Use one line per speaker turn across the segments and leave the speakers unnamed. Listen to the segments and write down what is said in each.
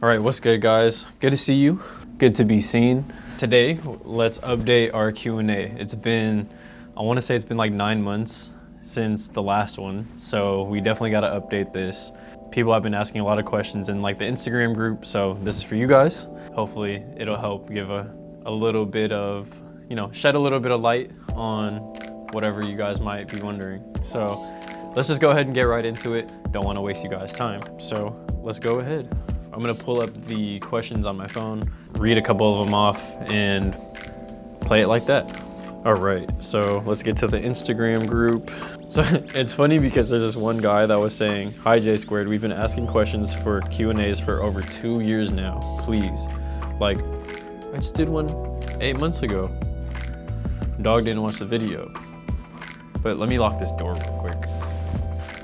All right, what's good, guys? Good to see you. Good to be seen. Today, let's update our Q&A. It's been, I want to say it's been like 9 months since the last one, so we definitely got to update this. People have been asking a lot of questions in like the Instagram group, so this is for you guys. Hopefully, it'll help give a little bit of, shed a little bit of light on whatever you guys might be wondering. So let's just go ahead and get right into it. Don't want to waste you guys' time, so let's go ahead. I'm gonna pull up the questions on my phone, read a couple of them off, and play it like that. All right, so let's get to the Instagram group. So it's funny because there's this one guy that was saying, "Hi J Squared, we've been asking questions for Q&As for over 2 years now. Please." Like, I just did one 8 months ago. Dog didn't watch the video. But let me lock this door real quick.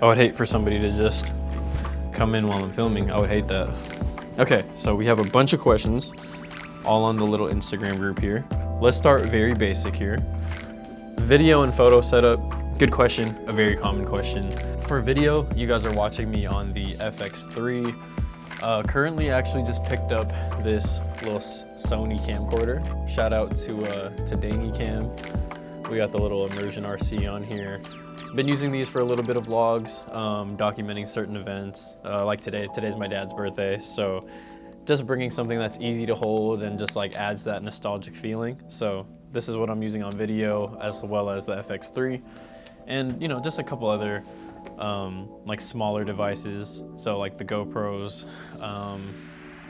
I would hate for somebody to just come in while I'm filming. I would hate that. Okay, so we have a bunch of questions all on the little Instagram group here. Let's start very basic here. Video and photo setup, good question, a very common question. For video, you guys are watching me on the FX3. Currently, I actually just picked up this little Sony camcorder. Shout out to Danny Cam. We got the little Immersion RC on here. Been using these for a little bit of vlogs, documenting certain events. Like today's my dad's birthday, so just bringing something that's easy to hold and just like adds that nostalgic feeling. So this is what I'm using on video, as well as the FX3, and just a couple other like smaller devices. So like the GoPros,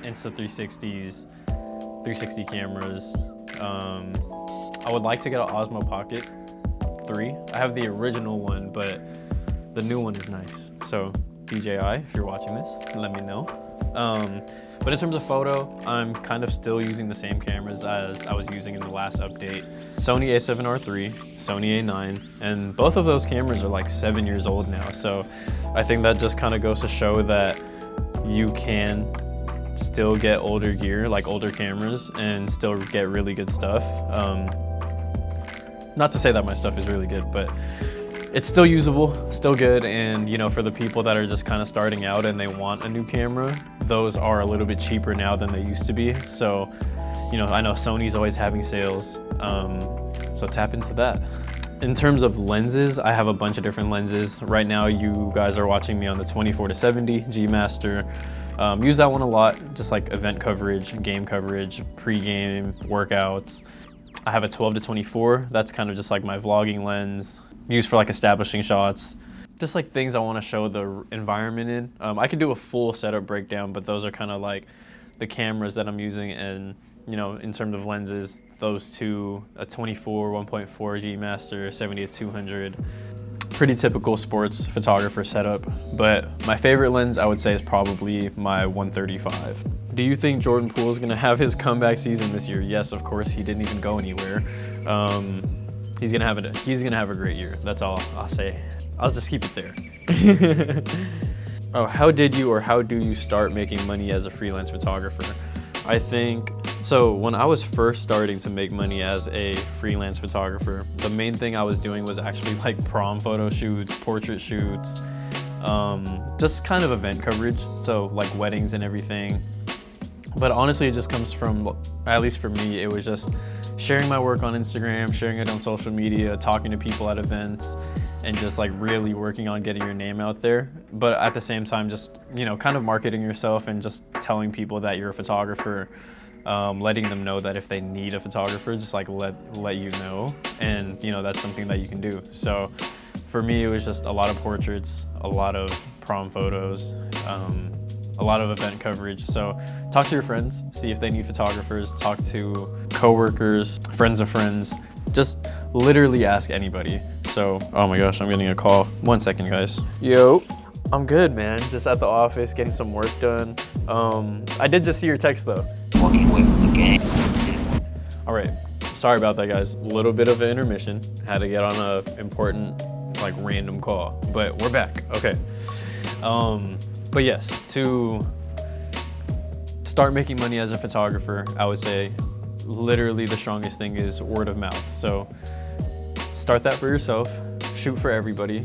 Insta360s, 360 cameras. I would like to get an Osmo Pocket 3. I have the original one, but the new one is nice. So DJI, if you're watching this, let me know. But in terms of photo, I'm kind of still using the same cameras as I was using in the last update. Sony a7R III, Sony a9, and both of those cameras are like 7 years old now. So I think that just kind of goes to show that you can still get older gear, like older cameras, and still get really good stuff. Not to say that my stuff is really good, but it's still usable, still good. And for the people that are just kind of starting out and they want a new camera, those are a little bit cheaper now than they used to be. So, I know Sony's always having sales, so tap into that. In terms of lenses, I have a bunch of different lenses. Right now, you guys are watching me on the 24-70 G Master. Use that one a lot, just like event coverage, game coverage, pre-game workouts. I have a 12-24. That's kind of just like my vlogging lens, used for like establishing shots. Just like things I want to show the environment in. I could do a full setup breakdown, but those are kind of like the cameras that I'm using. And in terms of lenses, those two, a 24 1.4 G Master, 70-200. Pretty typical sports photographer setup, but my favorite lens I would say is probably my 135. Do you think Jordan Poole is gonna have his comeback season this year? Yes, of course. He didn't even go anywhere. He's gonna have a great year. That's all I'll say. I'll just keep it there. Oh, how do you start making money as a freelance photographer? I think, so when I was first starting to make money as a freelance photographer, the main thing I was doing was actually like prom photo shoots, portrait shoots, just kind of event coverage. So like weddings and everything. But honestly, it just comes from, at least for me, it was just sharing my work on Instagram, sharing it on social media, talking to people at events, and just like really working on getting your name out there. But at the same time, just, kind of marketing yourself and just telling people that you're a photographer, letting them know that if they need a photographer, just like let you know. And that's something that you can do. So for me, it was just a lot of portraits, a lot of prom photos, a lot of event coverage. So talk to your friends, see if they need photographers, talk to coworkers, friends of friends, just literally ask anybody. So, oh my gosh, I'm getting a call. 1 second, guys. Yo, I'm good, man. Just at the office, getting some work done. I did just see your text though.
Working with the game.
All right, sorry about that, guys. A little bit of an intermission. Had to get on a important, like random call, but we're back, okay. But yes, to start making money as a photographer, I would say literally the strongest thing is word of mouth. So start that for yourself, shoot for everybody,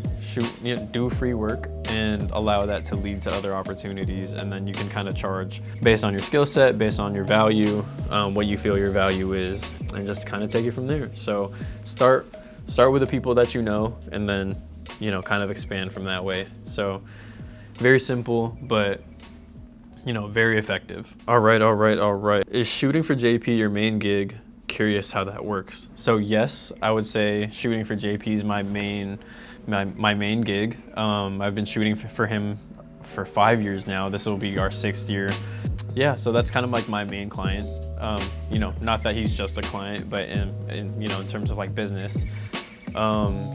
do free work, and allow that to lead to other opportunities. And then you can kind of charge based on your skill set, based on your value, what you feel your value is, and just kind of take it from there. So start with the people that you know, and then, you know, kind of expand from that way. So very simple, but, you know, very effective. All right. Is shooting for JP your main gig? Curious how that works. So yes, I would say shooting for JP is my main gig. I've been shooting for him for 5 years now. This will be our 6th year. Yeah, so that's kind of like my main client. You know, not that he's just a client, but in you know, in terms of like business,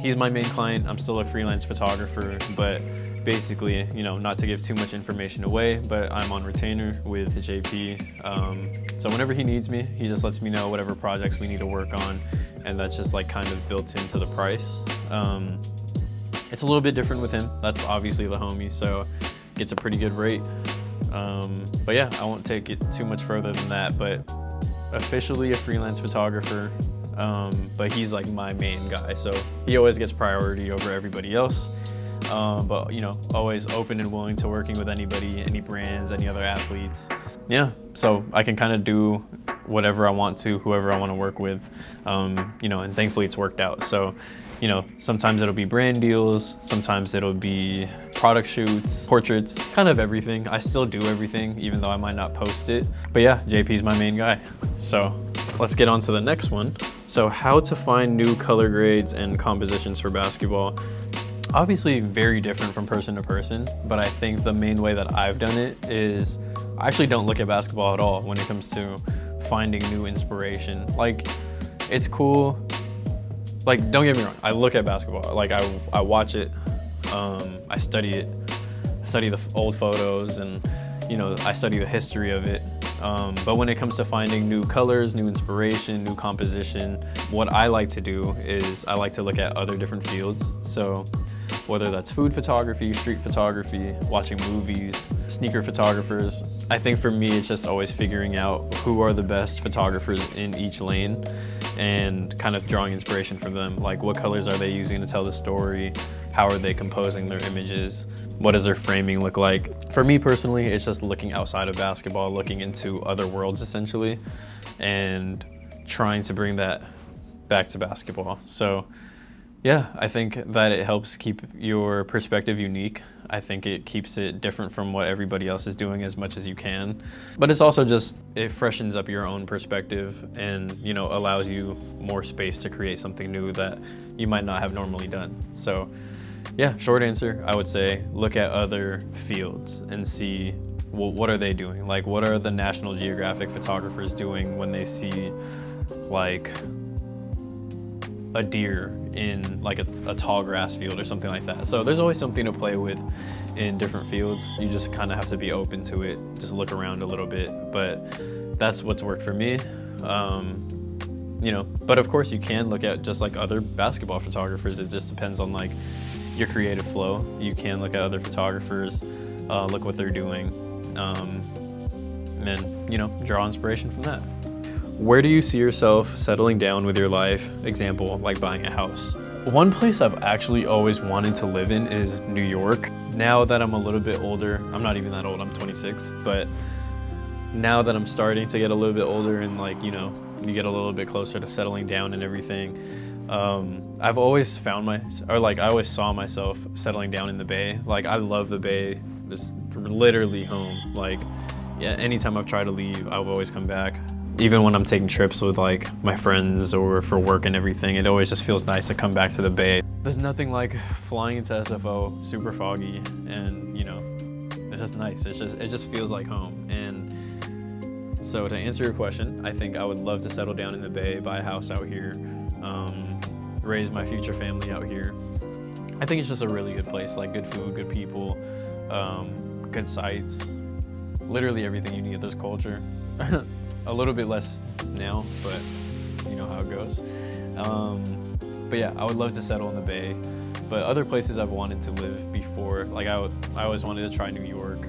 he's my main client. I'm still a freelance photographer, but basically, you know, not to give too much information away, but I'm on retainer with the JP. So whenever he needs me, he just lets me know whatever projects we need to work on, and that's just like kind of built into the price. It's a little bit different with him. That's obviously the homie, so gets a pretty good rate. But yeah, I won't take it too much further than that, but officially a freelance photographer, but he's like my main guy, so he always gets priority over everybody else. But you know, always open and willing to working with anybody, any brands, any other athletes. Yeah, so I can kind of do whatever I want to, whoever I want to work with, you know, and thankfully it's worked out. So, you know, sometimes it'll be brand deals, sometimes it'll be product shoots, portraits, kind of everything. I still do everything, even though I might not post it. But yeah, JP's my main guy. So let's get on to the next one. So how to find new color grades and compositions for basketball. Obviously very different from person to person, but I think the main way that I've done it is I actually don't look at basketball at all when it comes to finding new inspiration. Like, it's cool. Like, don't get me wrong, I look at basketball. Like, I watch it, I study it, I study the old photos, and, you know, I study the history of it. But when it comes to finding new colors, new inspiration, new composition, what I like to do is I like to look at other different fields. So whether that's food photography, street photography, watching movies, sneaker photographers. I think for me, it's just always figuring out who are the best photographers in each lane and kind of drawing inspiration from them. Like, what colors are they using to tell the story? How are they composing their images? What does their framing look like? For me personally, it's just looking outside of basketball, looking into other worlds essentially, and trying to bring that back to basketball. So yeah, I think that it helps keep your perspective unique. I think it keeps it different from what everybody else is doing as much as you can. But it's also just, it freshens up your own perspective and, you know, allows you more space to create something new that you might not have normally done. So yeah, short answer, I would say look at other fields and see, well, what are they doing? Like, what are the National Geographic photographers doing when they see like a deer in like a tall grass field or something like that. So there's always something to play with in different fields. You just kind of have to be open to it, just look around a little bit. But that's what's worked for me. You know, but of course you can look at just like other basketball photographers. It just depends on like your creative flow. You can look at other photographers, look what they're doing, and, you know, draw inspiration from that. Where do you see yourself settling down with your life? Example, like buying a house. One place I've actually always wanted to live in is New York. Now that I'm a little bit older, I'm not even that old, I'm 26, but now that I'm starting to get a little bit older and like, you know, you get a little bit closer to settling down and everything, I've always I always saw myself settling down in the Bay. Like, I love the Bay. It's literally home. Like, yeah, anytime I've tried to leave, I've always come back. Even when I'm taking trips with like my friends or for work and everything, it always just feels nice to come back to the Bay. There's nothing like flying into SFO, super foggy, and, you know, it's just nice. It just feels like home. And so to answer your question, I think I would love to settle down in the Bay, buy a house out here, raise my future family out here. I think it's just a really good place, like good food, good people, good sights, literally everything you need. There's culture. A little bit less now, but you know how it goes. But yeah, I would love to settle in the Bay. But other places I've wanted to live before, like I always wanted to try New York.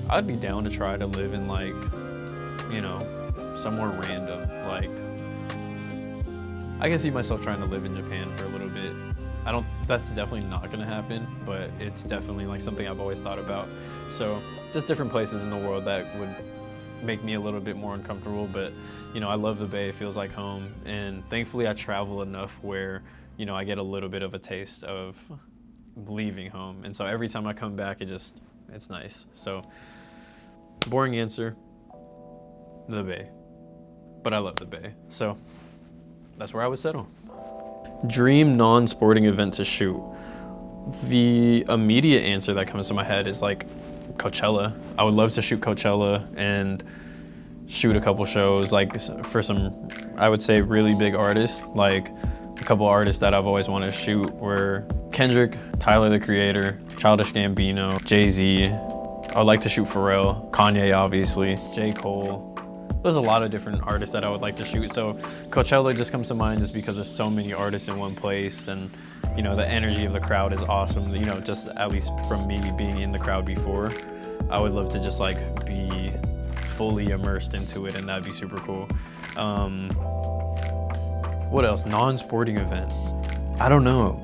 I'd be down to try to live in like, you know, somewhere random. Like, I can see myself trying to live in Japan for a little bit. That's definitely not gonna happen, but it's definitely like something I've always thought about. So just different places in the world that would make me a little bit more uncomfortable, but you know, I love the Bay, it feels like home, and thankfully I travel enough where, you know, I get a little bit of a taste of leaving home. And so every time I come back, it's nice. So boring answer, the Bay, but I love the Bay. So that's where I would settle. Dream non-sporting event to shoot. The immediate answer that comes to my head is like Coachella. I would love to shoot Coachella and shoot a couple shows like for some, I would say, really big artists. Like a couple artists that I've always wanted to shoot were Kendrick, Tyler the Creator, Childish Gambino, Jay-Z. I would like to shoot Pharrell, Kanye obviously, J. Cole. There's a lot of different artists that I would like to shoot. So Coachella just comes to mind just because there's so many artists in one place, and you know, the energy of the crowd is awesome. You know, just at least from me being in the crowd before, I would love to just like be fully immersed into it, and that'd be super cool. What else? Non-sporting event. I don't know.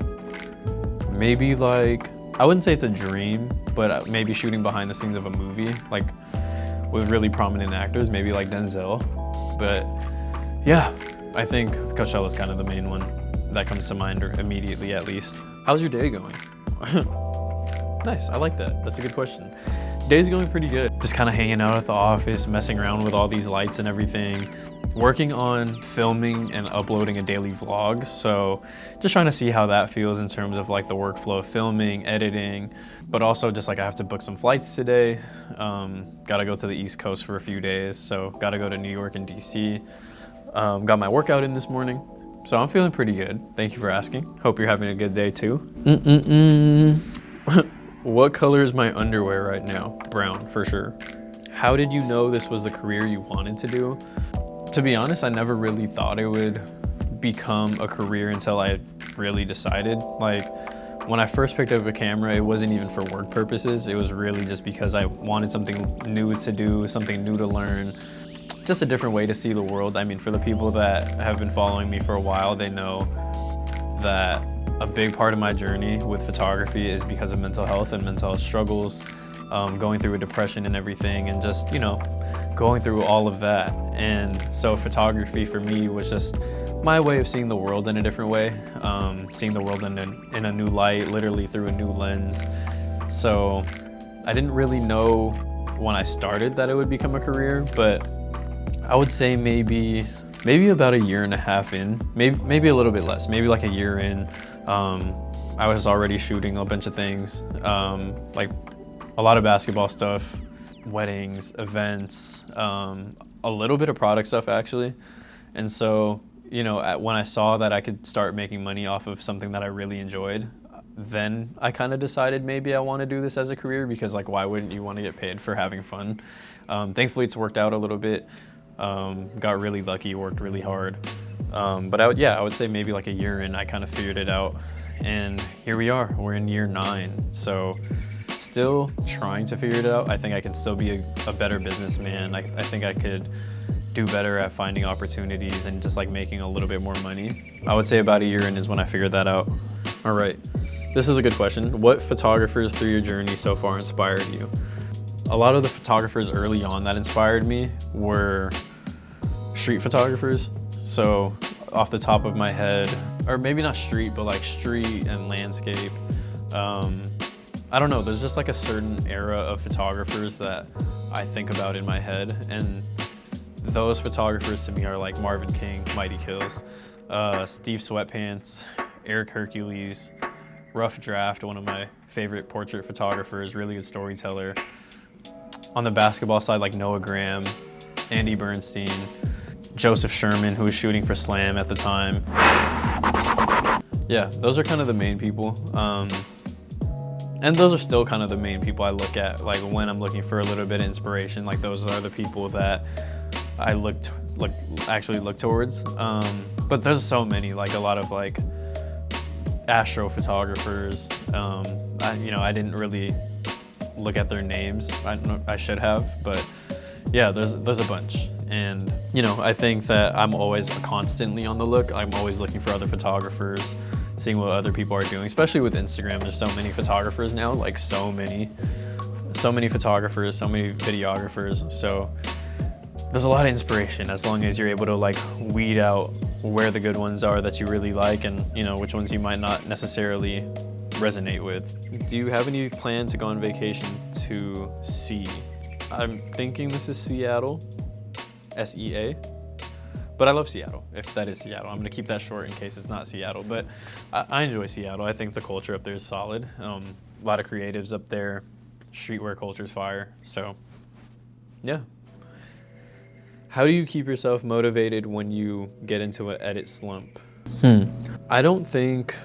Maybe like, I wouldn't say it's a dream, but maybe shooting behind the scenes of a movie, like with really prominent actors, maybe like Denzel. But yeah, I think Coachella is kind of the main one that comes to mind, or immediately at least. How's your day going? Nice, I like that. That's a good question. Day's going pretty good. Just kind of hanging out at the office, messing around with all these lights and everything. Working on filming and uploading a daily vlog. So just trying to see how that feels in terms of like the workflow of filming, editing, but also just like I have to book some flights today. Gotta go to the East Coast for a few days. So gotta go to New York and DC. Got my workout in this morning. So I'm feeling pretty good. Thank you for asking. Hope you're having a good day too. What color is my underwear right now? Brown, for sure. How did you know this was the career you wanted to do? To be honest, I never really thought it would become a career until I really decided. Like when I first picked up a camera, it wasn't even for work purposes. It was really just because I wanted something new to do, something new to learn, just a different way to see the world. I mean, for the people that have been following me for a while, they know that a big part of my journey with photography is because of mental health and mental health struggles, going through a depression and everything, and just, you know, going through all of that. And so photography for me was just my way of seeing the world in a different way, seeing the world in a new light, literally through a new lens. So I didn't really know when I started that it would become a career, but I would say maybe about a year and a half in, maybe a little bit less, maybe like a year in. I was already shooting a bunch of things, like a lot of basketball stuff, weddings, events, a little bit of product stuff actually. And so, you know, when I saw that I could start making money off of something that I really enjoyed, then I kind of decided maybe I want to do this as a career, because like, why wouldn't you want to get paid for having fun? Thankfully it's worked out a little bit. Got really lucky, worked really hard. But I would say maybe like a year in, I kind of figured it out. And here we are, we're in year 9. So still trying to figure it out. I think I can still be a better businessman. I think I could do better at finding opportunities and just like making a little bit more money. I would say about a year in is when I figured that out. All right, this is a good question. What photographers through your journey so far inspired you? A lot of the photographers early on that inspired me were street photographers. So off the top of my head, or maybe not street, but like street and landscape. I don't know, there's just like a certain era of photographers that I think about in my head, and those photographers to me are like Marvin King, Mighty Kills, Steve Sweatpants, Eric Hercules, Rough Draft, one of my favorite portrait photographers, really good storyteller. On the basketball side, like Noah Graham, Andy Bernstein, Joseph Sherman, who was shooting for Slam at the time. Yeah, those are kind of the main people. And those are still kind of the main people I look at, like when I'm looking for a little bit of inspiration. Like those are the people that I actually look towards. But there's so many, like a lot of like astrophotographers. I didn't really look at their names. I should have, but yeah, there's a bunch. And, you know, I think that I'm always constantly on the look. I'm always looking for other photographers, seeing what other people are doing, especially with Instagram. There's so many photographers now, like so many photographers, so many videographers. So there's a lot of inspiration as long as you're able to like weed out where the good ones are that you really like, and you know which ones you might not necessarily resonate with. Do you have any plans to go on vacation to sea? I'm thinking this is Seattle, SEA, but I love Seattle, if that is Seattle. I'm gonna keep that short in case it's not Seattle, but I enjoy Seattle. I think the culture up there is solid. A lot of creatives up there. Streetwear culture is fire, so yeah. How do you keep yourself motivated when you get into an edit slump? I don't think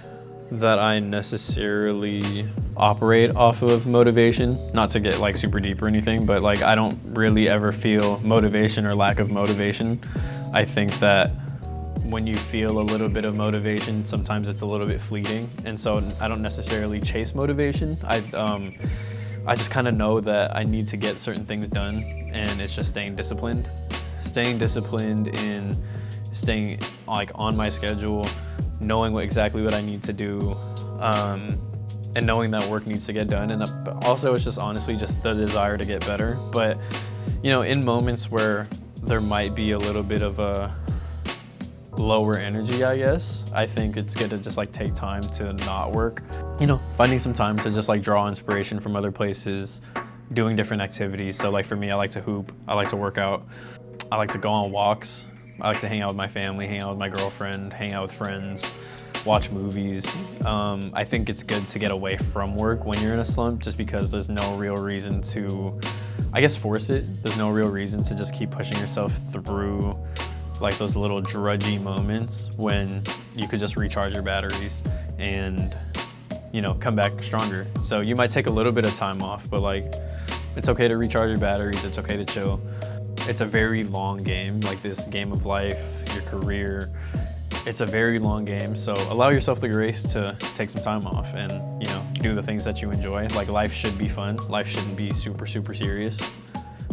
that I necessarily operate off of motivation, not to get like super deep or anything, but like I don't really ever feel motivation or lack of motivation. I think that when you feel a little bit of motivation, sometimes it's a little bit fleeting, and so I don't necessarily chase motivation. I just kind of know that I need to get certain things done, and it's just staying disciplined in staying like on my schedule, knowing exactly what I need to do, and knowing that work needs to get done. And also it's just honestly just the desire to get better. But you know, in moments where there might be a little bit of a lower energy, I guess, I think it's good to just like take time to not work. You know, finding some time to just like draw inspiration from other places, doing different activities. So like for me, I like to hoop, I like to work out, I like to go on walks, I like to hang out with my family, hang out with my girlfriend, hang out with friends, watch movies. I think it's good to get away from work when you're in a slump, just because there's no real reason to, I guess, force it. There's no real reason to just keep pushing yourself through like those little drudgy moments when you could just recharge your batteries and, you know, come back stronger. So you might take a little bit of time off, but like, it's okay to recharge your batteries. It's okay to chill. It's a very long game, like this game of life, your career. It's a very long game. So allow yourself the grace to take some time off and, you know, do the things that you enjoy. Like life should be fun. Life shouldn't be super, super serious.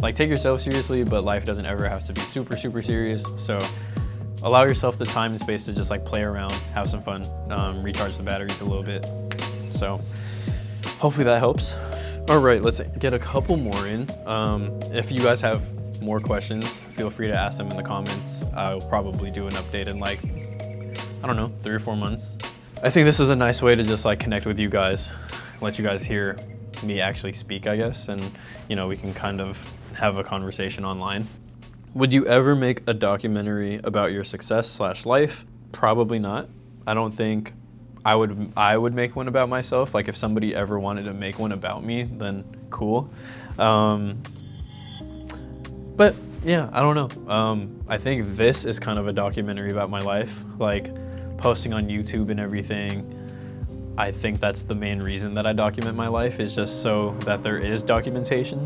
Like take yourself seriously, but life doesn't ever have to be super, super serious. So allow yourself the time and space to just like play around, have some fun, recharge the batteries a little bit. So hopefully that helps. All right, let's get a couple more in. If you guys have more questions, feel free to ask them in the comments. I'll probably do an update in like, I don't know, 3 or 4 months. I think this is a nice way to just like connect with you guys, let you guys hear me actually speak, I guess, and you know, we can kind of have a conversation online. Would you ever make a documentary about your success/life? Probably not. I don't think I would make one about myself. Like if somebody ever wanted to make one about me, then cool. But yeah, I don't know. I think this is kind of a documentary about my life, like posting on YouTube and everything. I think that's the main reason that I document my life, is just so that there is documentation.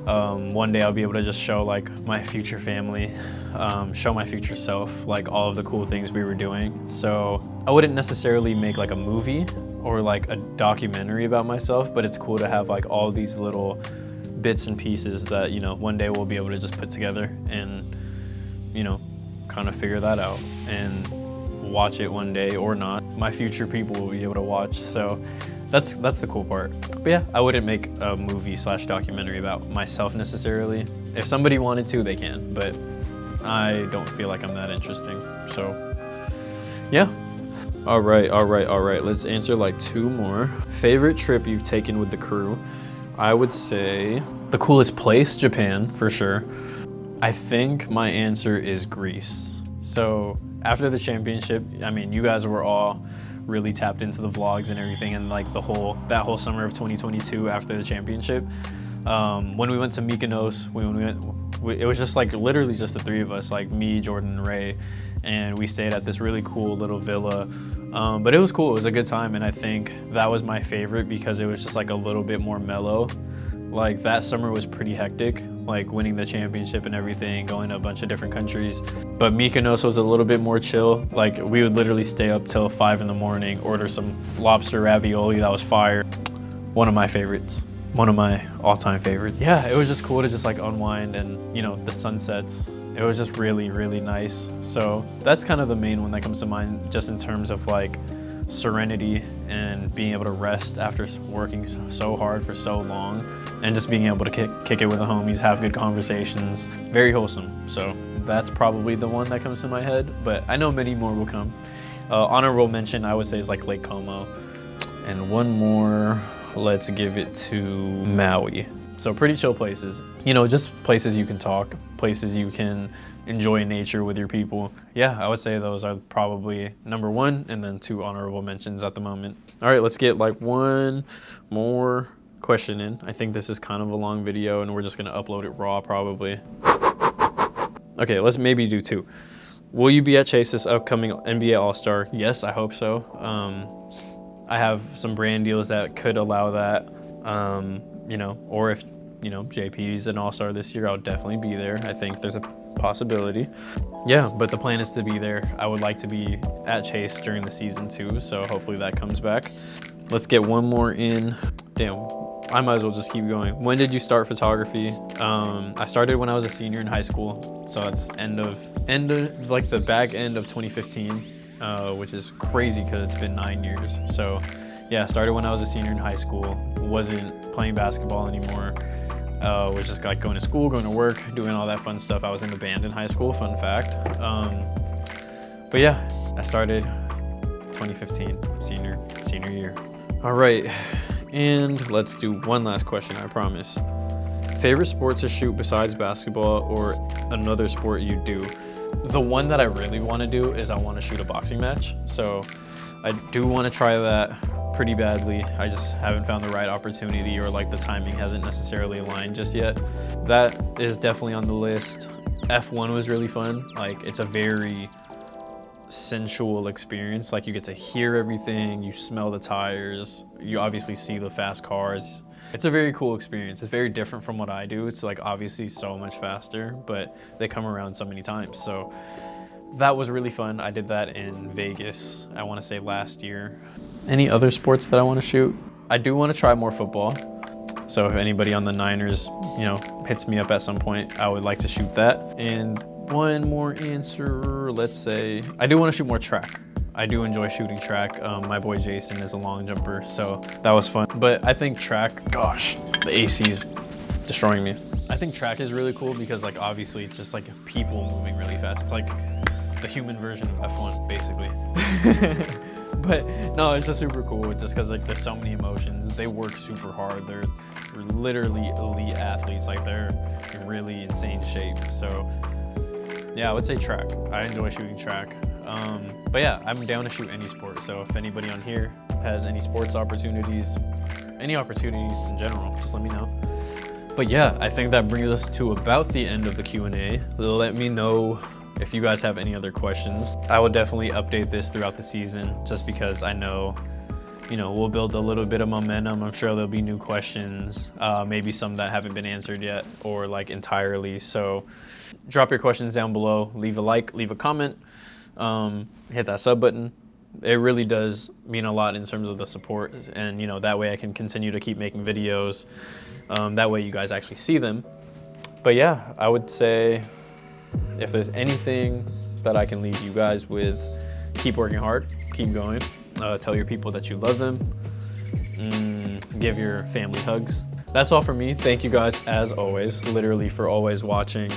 One day I'll be able to just show like my future family, show my future self, like all of the cool things we were doing. So I wouldn't necessarily make like a movie or like a documentary about myself, but it's cool to have like all these little bits and pieces that, you know, one day we'll be able to just put together and, you know, kind of figure that out and watch it one day or not. My future people will be able to watch. So that's the cool part. But yeah, I wouldn't make a movie/documentary about myself necessarily. If somebody wanted to, they can, but I don't feel like I'm that interesting. So yeah. All right. Let's answer like 2 more. Favorite trip you've taken with the crew? I would say the coolest place, Japan, for sure. I think my answer is Greece. So after the championship, I mean, you guys were all really tapped into the vlogs and everything, and like that whole summer of 2022 after the championship. When we went to Mykonos, it was just like literally just the 3 of us, like me, Jordan, and Ray, and we stayed at this really cool little villa. But it was cool. It was a good time, and I think that was my favorite because it was just like a little bit more mellow. Like that summer was pretty hectic, like winning the championship and everything, going to a bunch of different countries. But Mykonos was a little bit more chill. Like we would literally stay up till 5 in the morning, order some lobster ravioli that was fire. One of my favorites. One of my all-time favorites. Yeah, it was just cool to just like unwind, and you know, the sunsets It was just really, really nice. So that's kind of the main one that comes to mind, just in terms of like serenity and being able to rest after working so hard for so long, and just being able to kick it with the homies, have good conversations. Very wholesome. So that's probably the one that comes to my head, but I know many more will come. Honorable mention, I would say, is like Lake Como. And one more, let's give it to Maui. So pretty chill places, you know, just places you can talk, places you can enjoy nature with your people. Yeah, I would say those are probably number one, and then 2 honorable mentions at the moment. All right, let's get like one more question in. I think this is kind of a long video and we're just gonna upload it raw probably. Okay, let's maybe do 2. Will you be at Chase this upcoming NBA All-Star? Yes, I hope so. I have some brand deals that could allow that, you know, or if, you know, JP is an All-Star this year, I'll definitely be there. I think there's a possibility. Yeah, but the plan is to be there. I would like to be at Chase during the season too, so hopefully that comes back. Let's get one more in. Damn, I might as well just keep going. When did you start photography? I started when I was a senior in high school, so it's end of like the back end of 2015. Which is crazy because it's been 9 years. So yeah, started when I was a senior in high school. Wasn't playing basketball anymore. Was just like going to school, going to work, doing all that fun stuff. I was in the band in high school, fun fact. But yeah, I started 2015, senior year. All right, and let's do one last question, I promise. Favorite sport to shoot besides basketball, or another sport you do? The one that I really want to do is I want to shoot a boxing match. So I do want to try that pretty badly. I just haven't found the right opportunity, or like the timing hasn't necessarily aligned just yet. That is definitely on the list. F1 was really fun. Like, it's a very sensual experience. Like, you get to hear everything, you smell the tires, you obviously see the fast cars. It's a very cool experience. It's very different from what I do. It's like obviously so much faster, but they come around so many times. So that was really fun. I did that in Vegas, I want to say last year. Any other sports that I want to shoot? I do want to try more football. So if anybody on the Niners, you know, hits me up at some point, I would like to shoot that. And one more answer, let's say, I do want to shoot more track. I do enjoy shooting track. My boy Jason is a long jumper, so that was fun. But I think track, gosh, the AC's destroying me. I think track is really cool because, like, obviously it's just like people moving really fast. It's like the human version of F1, basically. But no, it's just super cool just because, like, there's so many emotions. They work super hard. They're literally elite athletes. Like, they're in really insane shape. So yeah, I would say track. I enjoy shooting track. But yeah, I'm down to shoot any sport. So if anybody on here has any sports opportunities, any opportunities in general, just let me know. But yeah, I think that brings us to about the end of the Q&A. Let me know if you guys have any other questions. I will definitely update this throughout the season, just because I know, you know, we'll build a little bit of momentum. I'm sure there'll be new questions, maybe some that haven't been answered yet, or like entirely. So drop your questions down below, leave a like, leave a comment. Hit that sub button. It really does mean a lot in terms of the support, and you know, that way I can continue to keep making videos. That way you guys actually see them. But yeah, I would say if there's anything that I can leave you guys with, keep working hard, keep going, tell your people that you love them, give your family hugs. That's all for me. Thank you guys as always, literally, for always watching,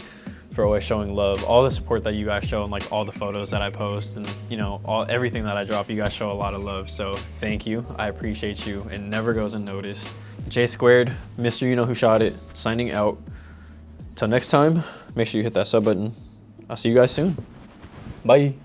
for always showing love, all the support that you guys show, and like all the photos that I post, and you know, everything that I drop, you guys show a lot of love. So thank you, I appreciate you. It never goes unnoticed. J Squared, Mr. You Know Who Shot It, signing out. Till next time, make sure you hit that sub button. I'll see you guys soon. Bye.